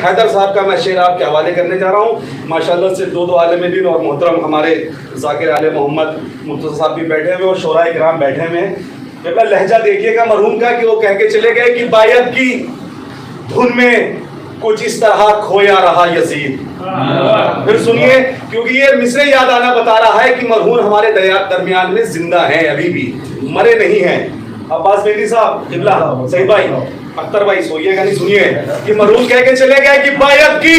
حیدر صاحب کا میں شعر آپ کے حوالے کرنے جا رہا ہوں. ماشاءاللہ سے دو عالم دین اور محترم ہمارے ذاکر آل محمد مرتضی صاحب بھی بیٹھے ہوئے اور شعراء کرام بیٹھے ہوئے ہیں. جب لہجہ دیکھیے گا مرحوم کا کہ وہ کہہ کے چلے گئے کہ بایت کی دھن میں کچھ اس طرح کھویا رہا یزید. پھر سنیے کیونکہ یہ مصرع یاد آنا بتا رہا ہے کہ مرحوم ہمارے درمیان میں زندہ ہیں, ابھی بھی مرے نہیں ہیں. عباس مہدی صاحب قبلہ, صحیح بھائی, اختر بھائی سوئیے گا نہیں, سنیے کہ مرحوم کہہ کے چلے گئے کہ بایت کی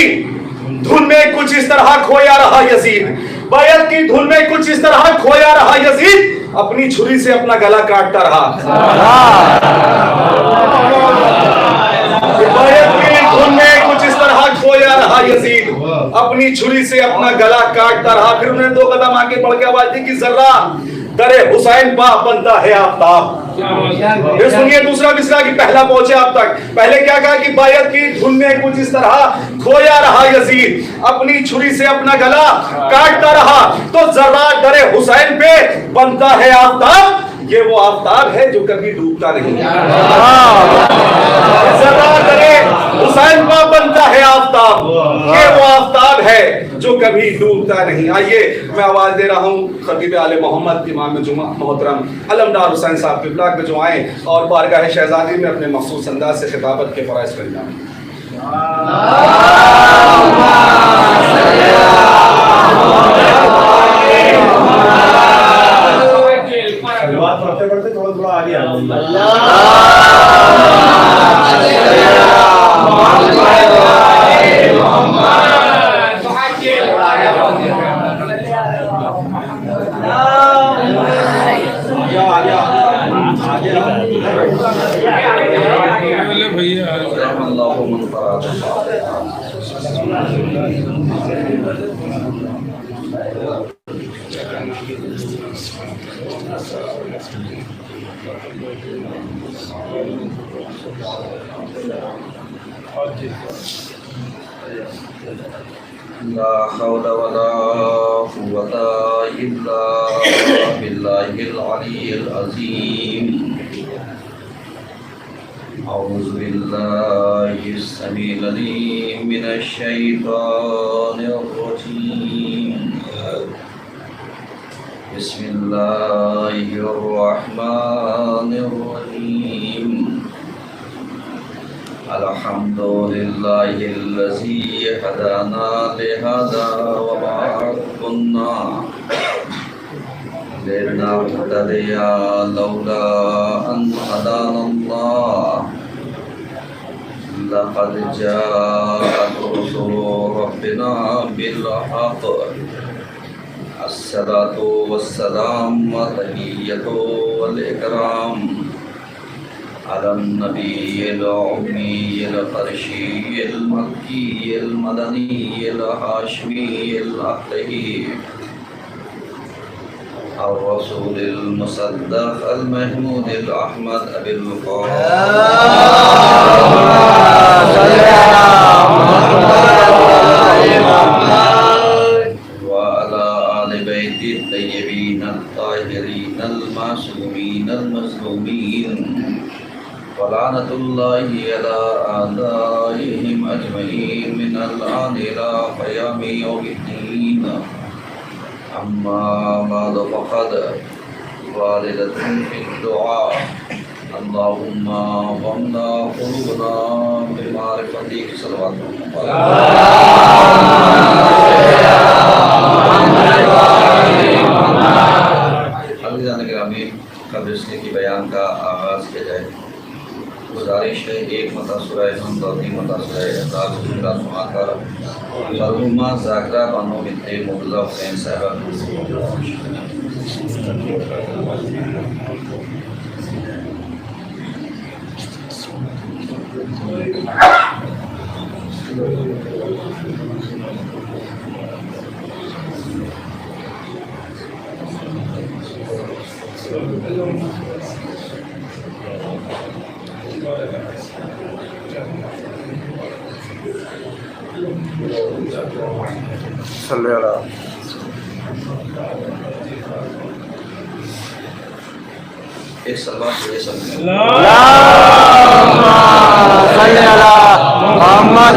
دھن میں کچھ اس طرح کھویا رہا یزید, بایت کی دھن میں کچھ اس طرح کھویا رہا یزید, اپنی چھری سے اپنا گلا کاٹتا رہا. بایت کی دھن میں کچھ اس طرح کھویا رہا یزید, اپنی چھری سے اپنا گلا کاٹتا رہا. پھر انہوں نے دو قدم آگے بڑھ کے آواز دی کہ ذرہ در حسین پا بنتا ہے آفتاب. پھر سنیے دوسرا مصرع کہ پہلا پہنچے آپ تک. پہلے کیا کہا کہ بایت کی دھن میں کچھ اس طرح کھویا رہا یزید, اپنی چھری سے اپنا گلا کاٹتا رہا. تو ذرہ در حسین پہ بنتا ہے آفتاب, یہ وہ آفتاب ہے جو کبھی ڈوبتا نہیں. ذرہ در حسین پہ بنتا ہے آفتاب, یہ وہ آفتاب ہے جو کبھی ڈوبتا نہیں. آئیے میں آواز دے رہا ہوں خطیب آل محمد امام جمعہ محترم علمدار حسین صاحب قبلہ پہ جو آئیں اور بارگاہ شہزادی میں اپنے مخصوص انداز سے خطابت کے فرائض پر جائیں. پڑھتے پڑھتے تھوڑا تھوڑا آگے لا حول ولا قوة إلا بالله العلي العظيم. أعوذ بالله السميع العليم من الشيطان الرجيم. بسم الله الرحمن الرحيم. الحمد لله الذي هدانا لهذا وما كنا لنهتدي لولا أن هدانا الله. لقد جاءت رسل ربنا بالحق. الصلاة والسلام والتحية والإكرام على النبي الأمي القرشي المكي المدني الهاشمي الأخلي الرسول المصدق المحمود الأحمد أبي القاسم وعلى آل بيت الطيبين الطاهرين المعصومين المظلومين ولعنة الله على أعدائهم أجمعين من الآن إلى قيام يوم الدين. أما بعد فقد والدة في الدعاء اللهم ومنا قلوبنا بمعرفتك صلوات عزیزان گرامی قبل اس کی بیان کا آغاز کیا جائے. گزارش ہے ایک متاثرہ حمد اور تین متاثرہ اعزاز حضرات سنا کر مرحومہ ذاکرہ بانو بنت مرتضی حسین صاحبہ صلی اللہ ایک سلوات سے محمد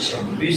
26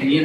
3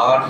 8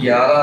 11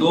2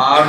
8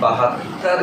72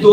2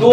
2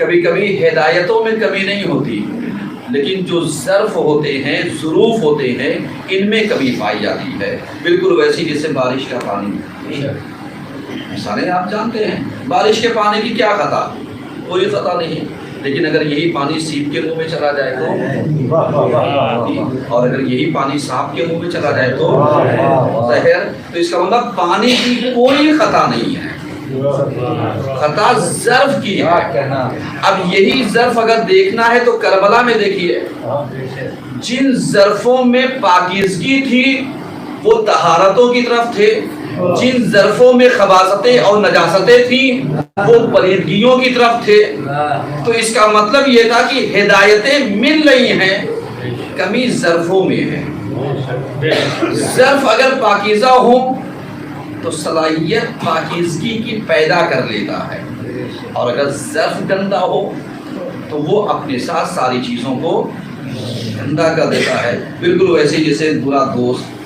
کبھی کبھی ہدایتوں میں کمی نہیں ہوتی، لیکن جو ظرف ہوتے ہیں، ظروف ہوتے ہیں، ان میں کمی پائی جاتی ہے۔ بالکل ویسی جیسے بارش کا پانی، مثالیں آپ جانتے ہیں، بارش کے پانی کی کیا خطا؟ کوئی خطا نہیں، لیکن اگر یہی پانی سیپ کے منہ میں چلا جائے تو، اور اگر یہی پانی سانپ کے منہ میں چلا جائے تو زہر، تو اس کا مطلب پانی کی کوئی خطا نہیں ہے، خطا ظرف کی ہے۔ اب یہی ظرف اگر دیکھنا ہے تو کربلا میں دیکھیے، جن ظرفوں میں پاکیزگی تھی وہ طہارتوں کی طرف تھے، جن ظرفوں میں خباثتیں اور نجاستیں تھیں وہ پلیدگیوں کی طرف تھے۔ تو اس کا مطلب یہ تھا کہ ہدایتیں مل رہی ہیں، کمی ظرفوں میں ہے۔ ظرف اگر پاکیزہ ہو تو صلاحیت پاکیزگی کی پیدا کر لیتا ہے، اور اگر ظرف گندا ہو تو وہ اپنے ساتھ ساری چیزوں کو گندا کر دیتا ہے۔ بالکل ویسے جیسے برا دوست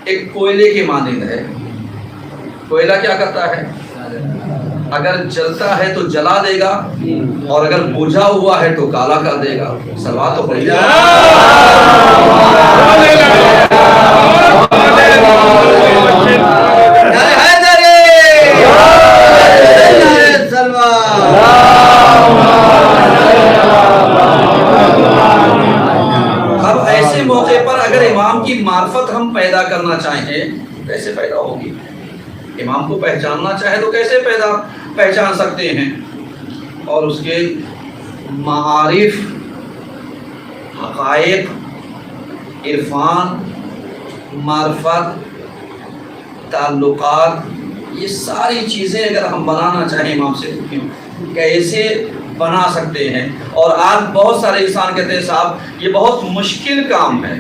ایک کوئلے کے مانند ہے۔ کوئلہ کیا کرتا ہے؟ اگر جلتا ہے تو جلا دے گا، اور اگر بجھا ہوا ہے تو کالا کر دے گا۔ سلوات تو پڑھی اب ایسے موقع پر اگر امام کی معرفت ہم پیدا کرنا چاہیں کیسے پیدا ہوگی؟ امام کو پہچاننا چاہے تو کیسے پہچان سکتے ہیں؟ اور اس کے معارف، حقائق، عرفان، معرفت، تعلقات، یہ ساری چیزیں اگر ہم بنانا چاہیں امام سے کیسے بنا سکتے ہیں؟ اور آج بہت سارے انسان کہتے ہیں صاحب یہ بہت مشکل کام ہے۔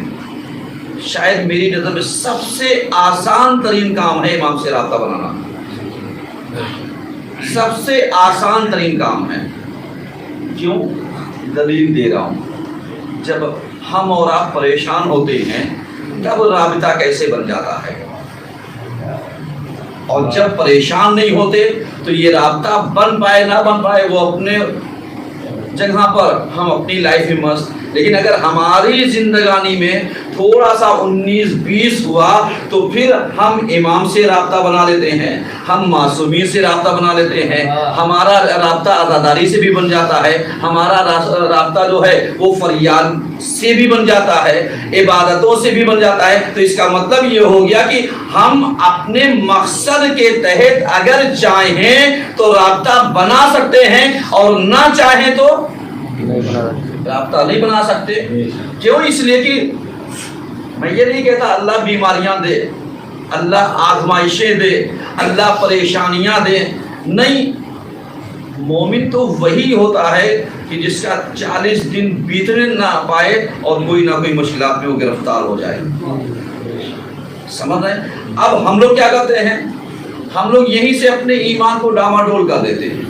شاید میری نظر میں سب سے آسان ترین کام ہے امام سے رابطہ بنانا، سب سے آسان ترین کام ہے۔ کیوں؟ دلیل دے رہا ہوں، جب ہم اور آپ پریشان ہوتے ہیں تب رابطہ کیسے بن جاتا ہے، اور جب پریشان نہیں ہوتے تو یہ رابطہ بن پائے نہ بن پائے وہ اپنے جگہ پر، ہم اپنی لائف میں مست۔ لیکن اگر ہماری زندگانی میں تھوڑا سا 19-20 ہوا تو پھر ہم امام سے رابطہ بنا لیتے ہیں، ہم معصومین سے رابطہ بنا لیتے ہیں، ہمارا رابطہ عزاداری سے بھی بن جاتا ہے، ہمارا رابطہ جو ہے وہ فریاد سے بھی بن جاتا ہے، عبادتوں سے بھی بن جاتا ہے۔ تو اس کا مطلب یہ ہو گیا کہ ہم اپنے مقصد کے تحت اگر چاہیں تو رابطہ بنا سکتے ہیں، اور نہ چاہیں تو رابطہ نہیں بنا سکتے۔ کیوں؟ اس لیے کہ میں یہ نہیں کہتا اللہ بیماریاں دے، اللہ آزمائشیں دے، اللہ پریشانیاں دے، نہیں، مومن تو وہی ہوتا ہے کہ جس کا 40 دن بیتنے نہ پائے اور کوئی نہ کوئی مشکلات میں وہ گرفتار ہو جائے۔ سمجھ رہے ہیں؟ اب ہم لوگ کیا کرتے ہیں؟ ہم لوگ یہیں سے اپنے ایمان کو ڈاماڈول کر دیتے ہیں،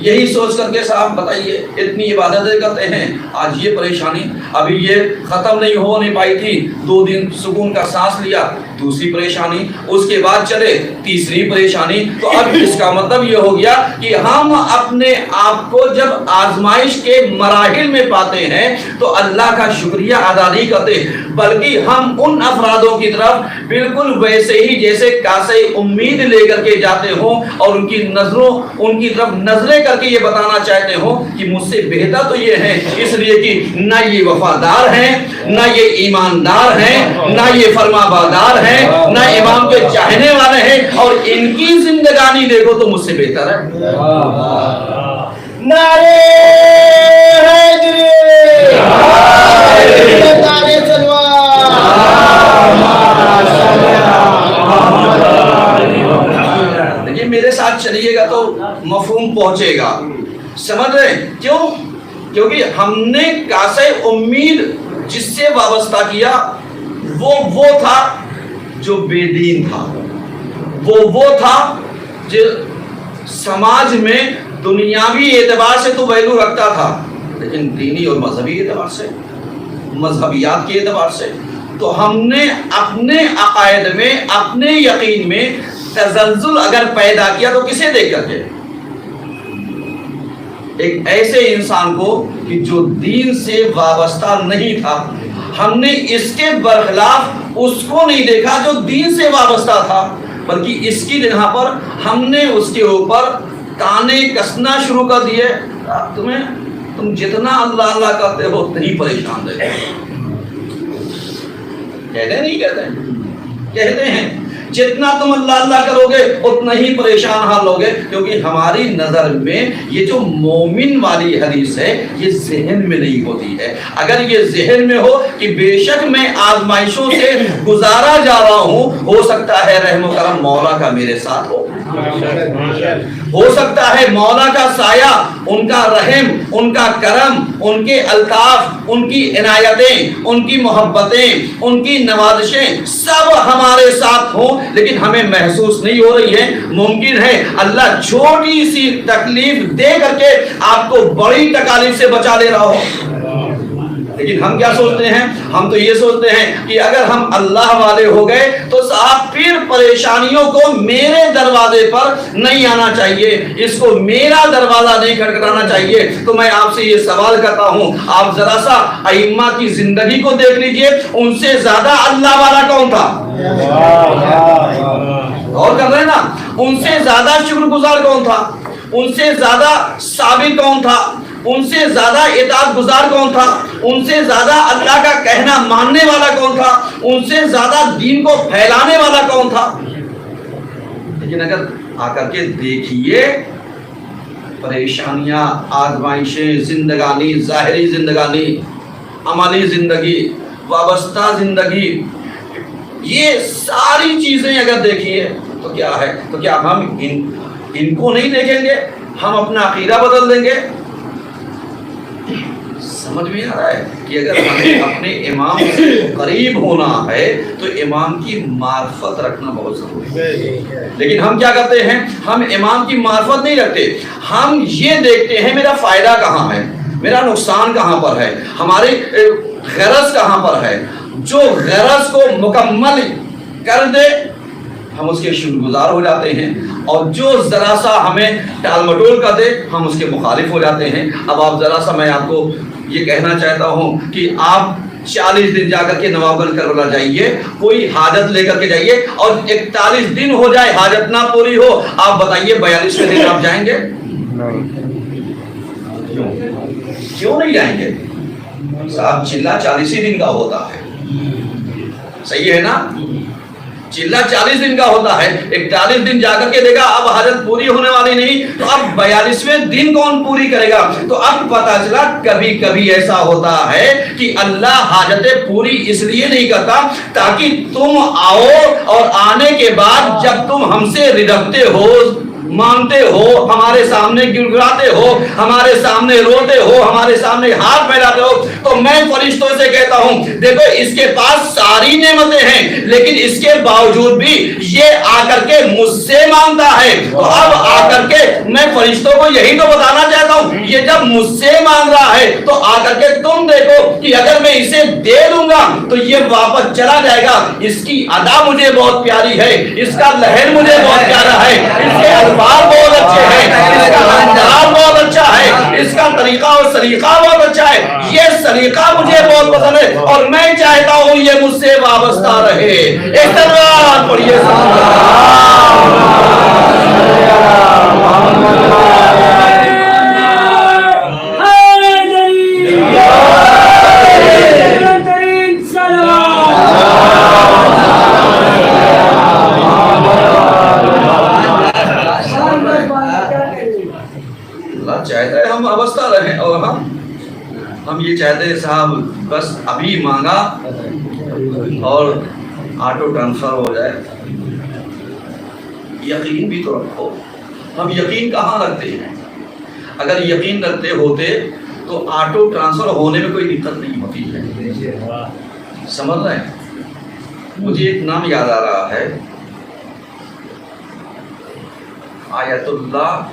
یہی سوچ کر کے صاحب بتائیے اتنی عبادتیں کرتے ہیں، آج یہ پریشانی ابھی یہ ختم نہیں پائی تھی، 2 دن سکون کا سانس لیا، دوسری پریشانی، اس کے بعد چلے تیسری پریشانی۔ تو اب اس کا مطلب یہ ہو گیا کہ ہم اپنے آپ کو جب آزمائش کے مراحل میں پاتے ہیں تو اللہ کا شکریہ ادا نہیں کرتے، بلکہ ہم ان افرادوں کی طرف بالکل ویسے ہی جیسے کاسے امید لے کر کے جاتے ہوں، اور ان کی طرف نظریں کر کے یہ بتانا چاہتے ہوں کہ مجھ سے بہتر تو یہ ہیں، اس لیے کہ نہ یہ وفادار ہیں، نہ یہ ایماندار ہیں، نہ یہ فرما بردار ہیں، نہ امام کے چاہنے والے ہیں، اور ان کی زندگانی دیکھو تو مجھ سے بہتر ہے۔ نعرے حیدری، نعرے سلوات۔ لیکن میرے ساتھ چلیے گا تو مفہوم پہنچے گا، سمجھ رہے ہیں؟ کیوں؟ کیونکہ ہم نے کاسے امید جس سے وابستہ کیا وہ تھا جو بے دین تھا، وہ تھا جو سماج میں دنیاوی اعتبار سے تو ویلو رکھتا تھا، لیکن دینی اور مذہبی اعتبار سے، مذہبیات کے اعتبار سے تو ہم نے اپنے عقائد میں، اپنے یقین میں تزلزل اگر پیدا کیا تو کسے دیکھ کر کے؟ ایک ایسے انسان کو کہ جو دین سے وابستہ نہیں تھا، ہم نے اس کے برخلاف اس کو نہیں دیکھا جو دین سے وابستہ تھا، بلکہ اس کی جگہ پر ہم نے اس کے اوپر تانے کسنا شروع کر دیے. تم جتنا اللہ اللہ کرتے ہو اتنا ہی پریشان رہتے ہو. کہتے نہیں کہتے ہیں جتنا تم اللہ اللہ کرو گے اتنا ہی پریشان حال ہوگے. کیونکہ ہماری نظر میں یہ جو مومن والی حدیث ہے یہ ذہن میں نہیں ہوتی ہے. اگر یہ ذہن میں ہو کہ بے شک میں آزمائشوں سے گزارا جا رہا ہوں، ہو سکتا ہے رحم و کرم مولا کا میرے ساتھ ہو سکتا ہے مولا کا سایہ، ان کا رحم، ان کا کرم، ان کے الطاف، ان کی عنایتیں، ان کی محبتیں، ان کی نوازشیں سب ہمارے ساتھ ہوں، لیکن ہمیں محسوس نہیں ہو رہی ہے. ممکن ہے اللہ چھوٹی سی تکلیف دے کر کے آپ کو بڑی تکالیف سے بچا لے رہا ہو. لیکن ہم کیا سوچتے ہیں؟ ہم تو یہ سوچتے ہیں کہ اگر ہم اللہ والے ہو گئے تو صاحب پھر پریشانیوں کو میرے دروازے پر نہیں آنا چاہیے، اس کو میرا دروازہ نہیں کھٹکھٹانا چاہیے. تو میں آپ سے یہ سوال کرتا ہوں، آپ ذرا سا ائمہ کی زندگی کو دیکھ لیجئے، ان سے زیادہ اللہ والا کون تھا؟ غور کر رہے ہیں نا؟ ان سے زیادہ شکر گزار کون تھا؟ ان سے زیادہ صابر کون تھا؟ ان سے زیادہ اطاعت گزار کون تھا؟ ان سے زیادہ اللہ کا کہنا ماننے والا کون تھا؟ ان سے زیادہ دین کو پھیلانے والا کون تھا؟ لیکن اگر آ کر کے دیکھیے پریشانیاں، آزمائشیں، زندگانی، ظاہری زندگانی، عملی زندگی، وابستہ زندگی، یہ ساری چیزیں اگر دیکھیے تو کیا ہے؟ تو کیا ہم ان کو نہیں دیکھیں گے؟ ہم اپنا عقیدہ بدل دیں گے؟ سمجھ میں آ رہا ہے کہ اگر ہمیں اپنے امام سے قریب ہونا ہے تو امام کی معرفت رکھنا بہت ضروری ہے. لیکن ہم کیا کرتے ہیں؟ ہم امام کی معرفت نہیں رکھتے، ہم یہ دیکھتے ہیں میرا فائدہ کہاں ہے، میرا نقصان کہاں پر ہے، ہماری غرض کہاں پر ہے. جو غرض کو مکمل کر دے ہم اس کے شکر گزار ہو جاتے ہیں، اور جو ذرا سا ہمیں ٹال مٹول کر دے ہم اس کے مخالف ہو جاتے ہیں. اب آپ ذرا سا، میں آپ کو یہ کہنا چاہتا ہوں کہ آپ 40 دن جا کر کے نواب گنج کربلا جائیے، کوئی حاجت لے کر کے جائیے، اور 41 دن ہو جائے حاجت نہ پوری ہو، آپ بتائیے 42ویں دن آپ جائیں گے؟ کیوں نہیں جائیں گے؟ صاحب چلہ 40 ہی دن کا ہوتا ہے، صحیح ہے نا؟ چلہ 40 دن کا ہوتا ہے. 41 دن جا کر کے دیکھا اب حاجت پوری ہونے والی نہیں، تو اب 42ویں دن کون پوری کرے گا؟ تو اب پتا چلا کبھی کبھی ایسا ہوتا ہے کہ اللہ حاجتیں پوری اس لیے نہیں کرتا تاکہ تم آؤ، اور آنے کے بعد جب تم ہم سے رجکتے ہو، مانتے ہو، ہمارے سامنے گڑگڑاتے ہو، ہمارے سامنے روتے ہو، ہمارے سامنے ہاتھ پھیلاتے ہو، تو میں فرشتوں سے کہتا ہوں دیکھو اس کے پاس ساری نعمتیں ہیں، لیکن اس کے باوجود بھی یہ آ کر کے مجھ سے مانگتا ہے. تو اب آ کر کے میں فرشتوں کو یہی تو بتانا چاہتا ہوں، یہ جب مجھ سے مانگ رہا ہے تو آ کر کے تم دیکھو کہ اگر میں اسے دے دوں گا تو یہ واپس چلا جائے گا. اس کی ادا مجھے بہت پیاری ہے، اس کا لہن مجھے بہت پیارا ہے، اس کے بہت اچھے ہیں، اس کا انداز بہت اچھا ہے، اس کا طریقہ اور سلیقہ بہت اچھا ہے، یہ سلیقہ مجھے بہت پسند ہے، اور میں چاہتا ہوں یہ مجھ سے وابستہ رہے. ایک تلوار پڑھیے چاہتا ہے ہم وابستہ رہیں، اور ہم یہ چاہتے ہیں صاحب بس ابھی مانگا اور آٹو ٹرانسفر ہو جائے. یقین بھی تو رکھو. ہم یقین کہاں رکھتے ہیں؟ اگر یقین رکھتے ہوتے تو آٹو ٹرانسفر ہونے میں کوئی دقت نہیں ہوتی ہے. سمجھ رہے ہیں؟ مجھے ایک نام یاد آ رہا ہے، آیت اللہ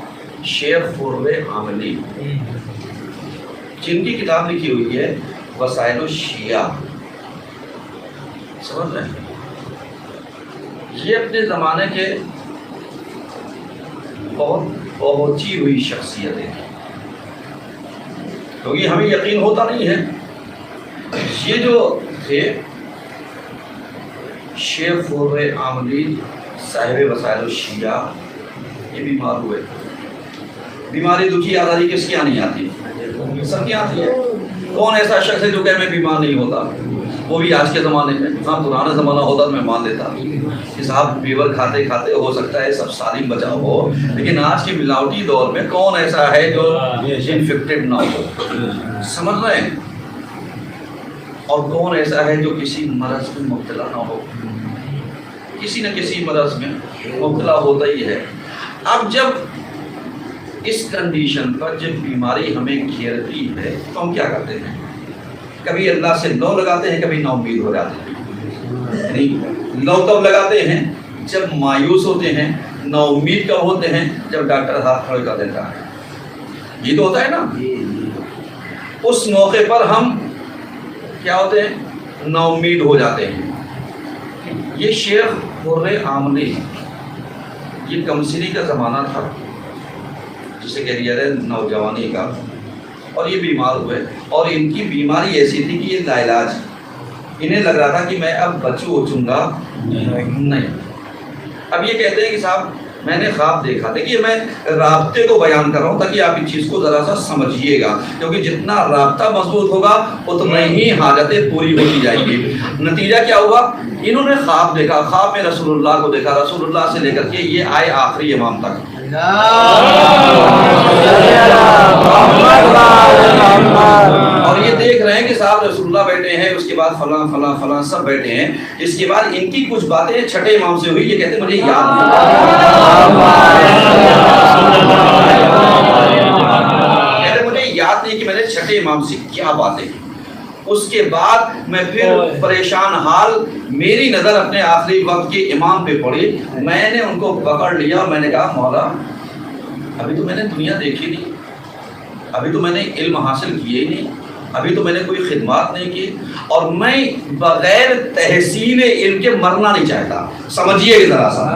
شیخ فروغ عاملی، جن کی کتاب لکھی ہوئی ہے وسائل الشیعہ. سمجھ رہے ہیں؟ یہ اپنے زمانے کے بہت پہنچی ہوئی شخصیتیں ہیں. کیونکہ ہمیں یقین ہوتا نہیں ہے. یہ جو تھے شیخ خرر عاملی صاحب وسائل الشیعہ، یہ بیمار ہوئے. بیماری دکھی آزادی کس کی نہیں آتی؟ سب کی آتی ہے. کون ایسا شخص ہے جو کہ میں بیمار نہیں ہوتا؟ وہ بھی آج کے زمانے میں. ہاں پرانا زمانہ ہوتا تو میں مان لیتا کہ صاحب بیور کھاتے کھاتے ہو سکتا ہے سب سالم بچا ہو، لیکن آج کے ملاوٹی دور میں کون ایسا ہے جو انفیکٹڈ نہ ہو؟ سمجھ رہے ہیں؟ اور کون ایسا ہے جو کسی مرض میں مبتلا نہ ہو؟ کسی نہ کسی مرض میں مبتلا ہوتا ہی ہے. اب جب اس کنڈیشن پر جب بیماری ہمیں گھیرتی ہے تو ہم کیا کرتے ہیں؟ کبھی اللہ سے لو لگاتے ہیں، کبھی نا امید ہو جاتے ہیں. یعنی لو کب لگاتے ہیں؟ جب مایوس ہوتے ہیں. نا امید کب ہوتے ہیں؟ جب ڈاکٹر ہاتھ کھڑے کر دیتا ہے. یہ تو ہوتا ہے نا. اس موقع پر ہم کیا ہوتے ہیں؟ نا امید ہو جاتے ہیں. یہ شیخ خرر عاملی، یہ کمسنی کا زمانہ تھا جسے کہہ دیا جائے نوجوانی کا، اور یہ بیمار ہوئے. اور ان کی بیماری ایسی تھی کہ یہ لا علاج. انہیں لگ رہا تھا کہ میں اب بچوں گا نہیں. اب یہ کہتے ہیں کہ صاحب میں نے خواب دیکھا تھا کہ میں رابطے کو بیان کر رہا ہوں تاکہ آپ اس چیز کو ذرا سا سمجھیے گا، کیونکہ جتنا رابطہ مضبوط ہوگا اتنا ہی حاجتیں پوری ہوتی جائیں گی. نتیجہ کیا ہوا؟ انہوں نے خواب دیکھا. خواب میں رسول اللہ کو دیکھا. رسول اللہ سے لے کر کے یہ آئے آخری امام تک. اور یہ دیکھ رہے ہیں کہ صاحب رسول اللہ بیٹھے ہیں، اس کے بعد فلاں فلاں فلاں سب بیٹھے ہیں. اس کے بعد ان کی کچھ باتیں چھٹے امام سے ہوئی. یہ کہتے ہیں مجھے یاد نہیں کہ میں نے چھٹے امام سے کیا باتیں. اس کے بعد میں پھر پریشان حال میری نظر اپنے آخری وقت کے امام پہ پڑی. میں نے ان کو پکڑ لیا اور میں نے کہا مولا ابھی تو میں نے دنیا دیکھی نہیں، ابھی تو میں نے علم حاصل کیے ہی نہیں، ابھی تو میں نے کوئی خدمات نہیں کی، اور میں بغیر تحصیل علم کے مرنا نہیں چاہتا. سمجھیے گا ذرا سا،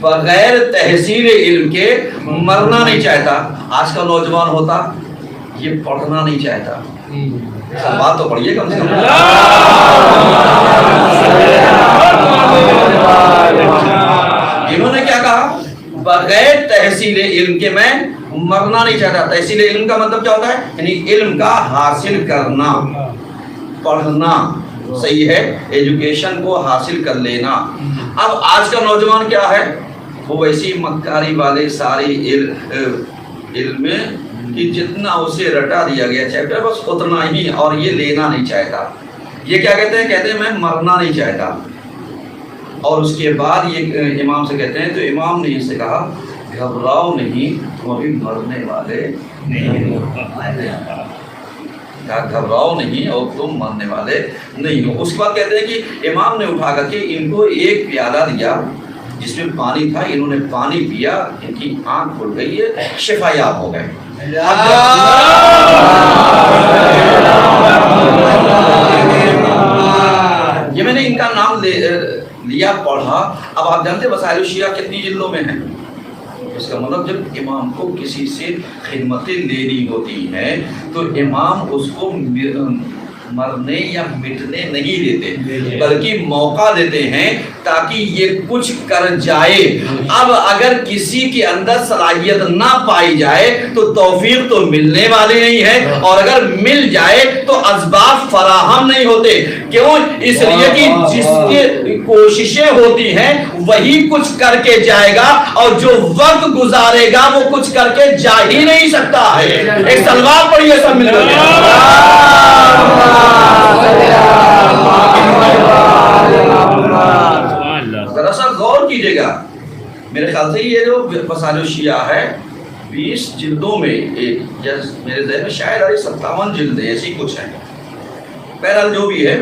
بغیر تحصیل علم کے مرنا نہیں چاہتا. آج کا نوجوان ہوتا یہ پڑھنا نہیں چاہتا. بات تو پڑھیے کم سے کم. انہوں نے کیا کہا؟ بغیر تحصیل علم کے میں مرنا نہیں چاہتا. تحصیل علم کا مطلب کیا ہوتا ہے؟ یعنی علم کا حاصل کرنا، پڑھنا. صحیح ہے، ایجوکیشن کو حاصل کر لینا. اب آج کا نوجوان کیا ہے؟ وہ ویسی مکاری والے سارے علم میں کہ جتنا اسے رٹا دیا گیا چیپٹر بس اتنا ہی، اور یہ لینا نہیں چاہتا. یہ کیا کہتے ہیں؟ کہتے ہیں میں مرنا نہیں چاہتا. اور اس کے بعد یہ امام سے کہتے ہیں، تو امام نے اس سے کہا گھبراؤ نہیں، تم ابھی مرنے والے نہیں ہو. کہا گھبراؤ نہیں اور تم مرنے والے نہیں ہو. اس کے بعد کہتے ہیں کہ امام نے اٹھا کر کے ان کو ایک پیالہ دیا جس میں پانی تھا. انہوں نے پانی پیا، ان کی آنکھ کھل گئی ہے، شفا یاب ہو گئے. یہ میں نے ان کا نام لیا، پڑھا. اب آپ جانتے وسائل الشیعہ کتنی جلدوں میں ہیں؟ اس کا مطلب جب امام کو کسی سے خدمتیں لینی ہوتی ہیں تو امام اس کو مرنے یا مٹنے نہیں دیتے، بلکہ موقع دیتے ہیں تاکہ یہ کچھ کر جائے. اب اگر کسی کے اندر صلاحیت نہ پائی جائے تو توفیق تو ملنے والی نہیں ہے، اور اگر مل جائے تو اسباب فراہم نہیں ہوتے. کیوں؟ اس لیے کہ جس کی کوششیں ہوتی ہیں وہی کچھ کر کے جائے گا، اور جو وقت گزارے گا وہ کچھ کر کے جا ہی نہیں سکتا ہے. ایک سلوات پڑھیے سب مل کر. ذرا سا غور کیجیے گا. میرے خیال سے یہ جو وسائل الشیعہ ہے 20 جلدوں میں ایک، میرے ذہن میں شاید 57 جلدیں ایسی کچھ ہیں. بہرحال جو بھی ہے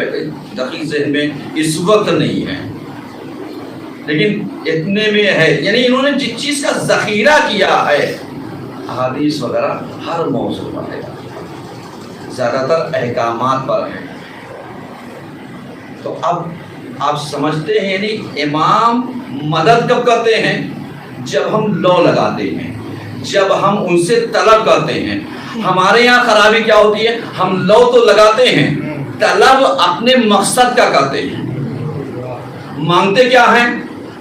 دقیق ذہن میں اس وقت نہیں ہے، لیکن اتنے میں ہے. یعنی انہوں نے جس چیز کا ذخیرہ کیا ہے احادیث وغیرہ ہر موضوع پر ہے، زیادہ تر احکامات پر ہے. تو اب آپ سمجھتے ہیں یعنی امام مدد کب کرتے ہیں؟ جب ہم لو لگاتے ہیں، جب ہم ان سے طلب کرتے ہیں. ہمارے یہاں خرابی کیا ہوتی ہے؟ ہم لو تو لگاتے ہیں، طلب اپنے مقصد کا کرتے ہیں۔ مانگتے کیا ہیں؟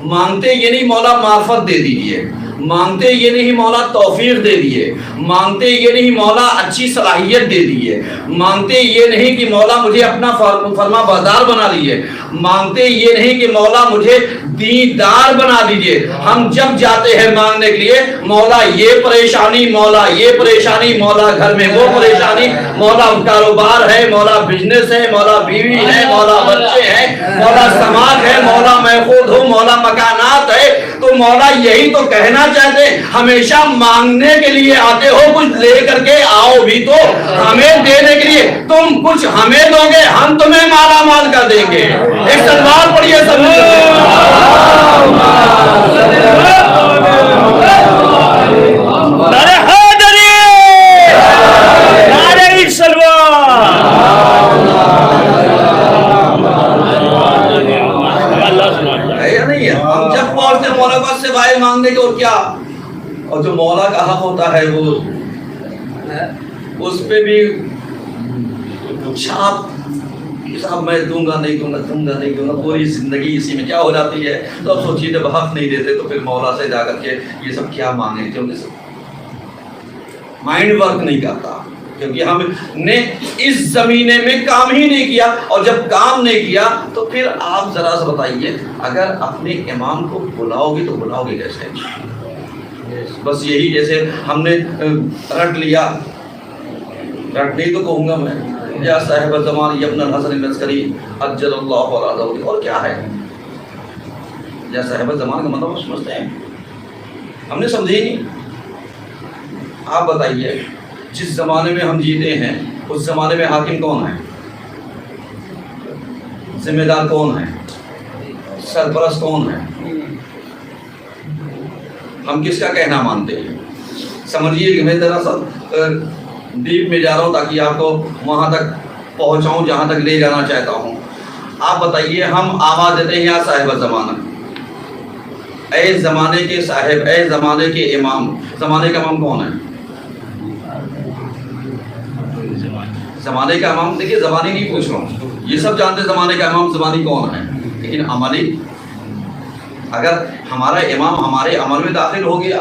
مانگتے یہ نہیں مولا معرفت دے دیجیے، مانگتے یہ نہیں مولا توفیق دے دیے، مانگتے یہ نہیں مولا اچھی صلاحیت دے دیے، مانگتے یہ نہیں کہ مولا مجھے اپنا فرما بردار بنا لیجیے، مانگتے یہ نہیں کہ مولا مجھے دیندار بنا دیجیے۔ ہم جب جاتے ہیں مانگنے کے لیے، مولا یہ پریشانی، مولا یہ پریشانی، مولا گھر میں وہ پریشانی، مولا کاروبار ہے، مولا بزنس ہے، مولا بیوی ہے، مولا بچے ہیں، مولا سماج ہے، مولا میں خود ہوں، مولا مکانات ہے۔ تو مولا یہی تو کہنا چاہتے، ہمیشہ مانگنے کے لیے آتے ہو، کچھ لے کر کے آؤ بھی تو ہمیں دینے کے لیے۔ تم کچھ ہمیں دو گے، ہم تمہیں مالا مال کر دیں گے۔ ایک سلوات پڑھیے سب نے۔ نعرہ حیدری، نعرہ سلوات۔ ہے یا نہیں ہے؟ ہم جب پہنچتے مولا پاس سے بھائی مانگنے کے، اور کیا، اور جو مولا کا حق ہوتا ہے وہ اس پہ بھی چھاپ، صاحب میں دوں گا نہیں دوں گا، دوں گا نہیں دوں گا، پوری زندگی اسی میں کیا ہو جاتی ہے۔ تو اب سوچیے جب حق نہیں دیتے تو پھر مولا سے جا کر کے یہ سب کیا مانگیں، کیونکہ سب مائنڈ ورک نہیں کرتا، کیونکہ ہم نے اس زمینے میں کام ہی نہیں کیا، اور جب کام نہیں کیا تو پھر آپ ذرا سا بتائیے، اگر اپنے امام کو بلاؤ گے تو بلاؤ گے کیسے؟ بس یہی جیسے ہم نے رٹ لیا، رٹ نہیں تو کہوں گا میں، یا صاحب زمان ابن الحسن العسکری اجل اللہ فرجہ، اور کیا ہے یا صاحب زمان کا مطلب سمجھتے ہیں؟ ہم نے سمجھے نہیں۔ آپ بتائیے جس زمانے میں ہم جیتے ہیں اس زمانے میں حاکم کون ہے؟ ذمہ دار کون ہے؟ سرپرست کون ہے؟ ہم کس کا کہنا مانتے ہیں؟ سمجھیے کہ میں ذرا سا ڈیپ میں جا رہا ہوں تاکہ آپ کو وہاں تک پہنچاؤں جہاں تک لے جانا چاہتا ہوں۔ آپ بتائیے، ہم آواز دیتے ہیں یا صاحب زمانہ، اے زمانے کے صاحب، اے زمانے کے امام۔ زمانے کا امام کون ہے؟ زمانے کا امام، دیکھیے زمانی نہیں پوچھ رہا ہوں، یہ سب جانتے زمانے کا امام زمانی کون ہے، لیکن عملی اگر ہمارا امام ہمارے عمل میں داخل ہو گیا،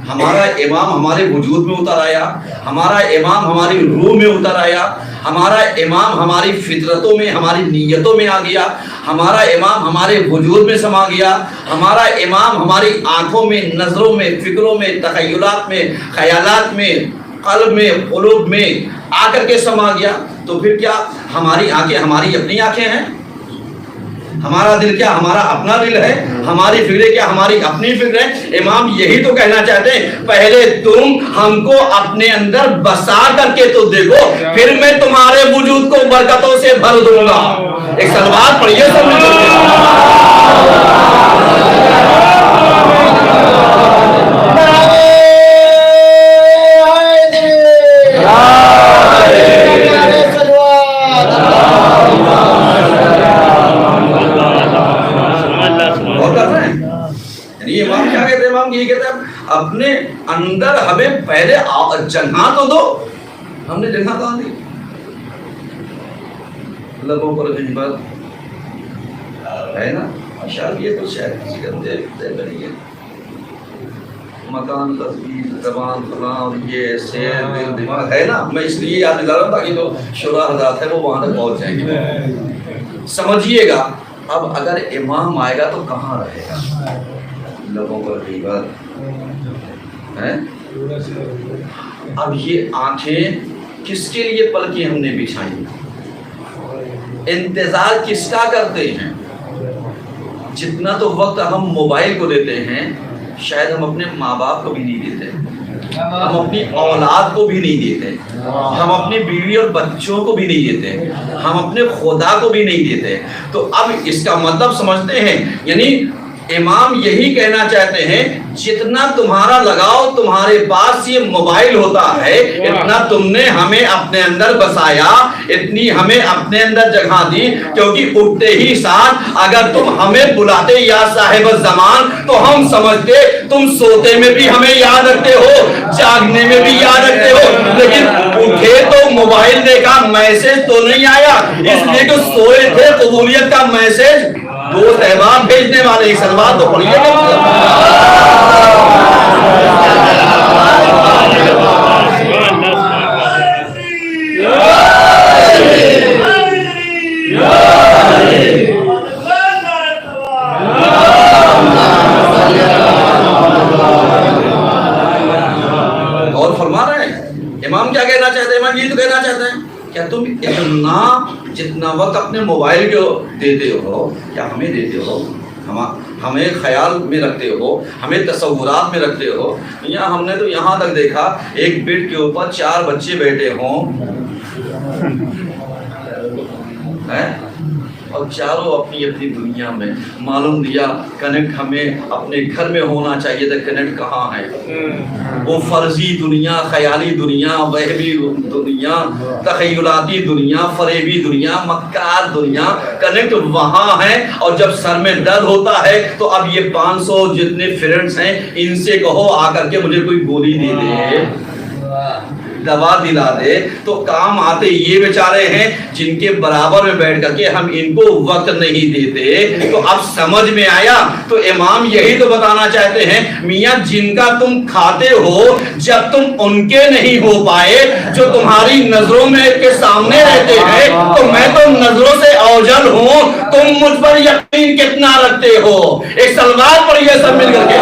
ہمارا امام ہمارے وجود میں اتر آیا، ہمارا امام ہماری روح میں اتر آیا، ہمارا امام ہماری فطرتوں میں، ہماری نیتوں میں آ گیا، ہمارا امام ہمارے وجود میں سما گیا، ہمارا امام ہماری آنکھوں میں، نظروں میں، فکروں میں، تخیلات میں، خیالات میں، قلب میں، قلوب میں آ کر کے سما گیا، تو پھر کیا ہماری آنکھیں ہماری اپنی آنکھیں ہیں؟ ہمارا دل کیا ہمارا اپنا دل ہے؟ ہماری فکریں کیا ہماری اپنی فکر ہے؟ امام یہی تو کہنا چاہتے ہیں، پہلے تم ہم کو اپنے اندر بسا کر کے تو دیکھو، پھر میں تمہارے وجود کو برکتوں سے بھر دوں گا۔ ایک سلوات پڑھیے سب نے۔ امام کیا کہتے ہیں؟ امام یہ کہتے ہیں اپنے اندر ہمیں پہلے جگہ تو دو۔ ہم نے جگہ کہاں دی؟ لبوں پر غیبت ہے نا، اشعار یہ تو شاید کسی کا مجھے نہیں ہے، مکان تصویر زبان فلاں اور یہ سیر دل دماغ ہے نا، میں اس لیے یاد دلا رہا ہوں تاکہ جو شورا حضرات ہے وہ وہاں تک پہنچ جائیں گے۔ سمجھیے گا، اب اگر امام آئے گا تو کہاں رہے گا؟ لوگوں پر غیبت ہے۔ اب یہ آنکھیں کس کے لیے پلکیں ہم نے بچھائی؟ انتظار کس کا کرتے ہیں؟ جتنا تو وقت ہم موبائل کو دیتے ہیں شاید ہم اپنے ماں باپ کو بھی نہیں دیتے، ہم اپنی اولاد کو بھی نہیں دیتے، ہم اپنی بیوی اور بچوں کو بھی نہیں دیتے، ہم اپنے خدا کو بھی نہیں دیتے۔ تو اب اس کا مطلب سمجھتے ہیں، یعنی امام یہی کہنا چاہتے ہیں جتنا تمہارا لگاؤ تمہارے پاس یہ موبائل ہوتا ہے اتنا تم نے ہمیں اپنے اندر بسایا, اتنی ہمیں اپنے اندر جگہ دی, کیونکہ اٹھتے ہی ساتھ اگر تم ہمیں بلاتے یا صاحب الزمان تو ہم سمجھتے تم سوتے میں بھی ہمیں یاد رکھتے ہو, جاگنے میں بھی یاد رکھتے ہو, لیکن اٹھے تو موبائل دیکھا میسج تو نہیں آیا, اس لیے کہ سوئے تھے قبولیت کا میسج دوست احباب بھیجنے والے. سلوات تو پڑھیے اور فرما رہے ہیں امام کیا کہنا چاہتے ہیں, امام یہ تو کہنا چاہتے ہیں کیا تم جتنا وقت اپنے موبائل کو دیتے ہو, کیا ہمیں دیتے ہو, ہمیں خیال میں رکھتے ہو, ہمیں تصورات میں رکھتے ہو. یا ہم نے تو یہاں تک دیکھا ایک بیڈ کے اوپر 4 بچے بیٹھے ہوں اور چاروں اپنی اپنی دنیا میں. معلوم دیا کنیکٹ ہمیں اپنے گھر میں ہونا چاہیے تھا, کنیکٹ کہاں ہے؟ وہ فرضی دنیا, خیالی دنیا, وہمی دنیا, تخیلاتی دنیا, فریبی دنیا, مکار دنیا, کنیکٹ وہاں ہے. اور جب سر میں درد ہوتا ہے تو اب یہ 500 جتنے فرینڈز ہیں ان سے کہو آ کر کے مجھے کوئی گولی دے دے, دوا دلا دے, تو کام آتے یہ بیچارے ہیں جن کے برابر میں بیٹھ کر کے ہم ان کو وقت نہیں دیتے. تو اب سمجھ میں آیا. تو امام یہی تو بتانا چاہتے ہیں میاں جن کا تم کھاتے ہو جب تم ان کے نہیں ہو پائے, جو تمہاری نظروں میں کے سامنے رہتے ہیں, تو میں تو نظروں سے اوجل ہوں, تم مجھ پر یقین کتنا رکھتے ہو. ایک سلوات پڑھیے سب مل کر کے.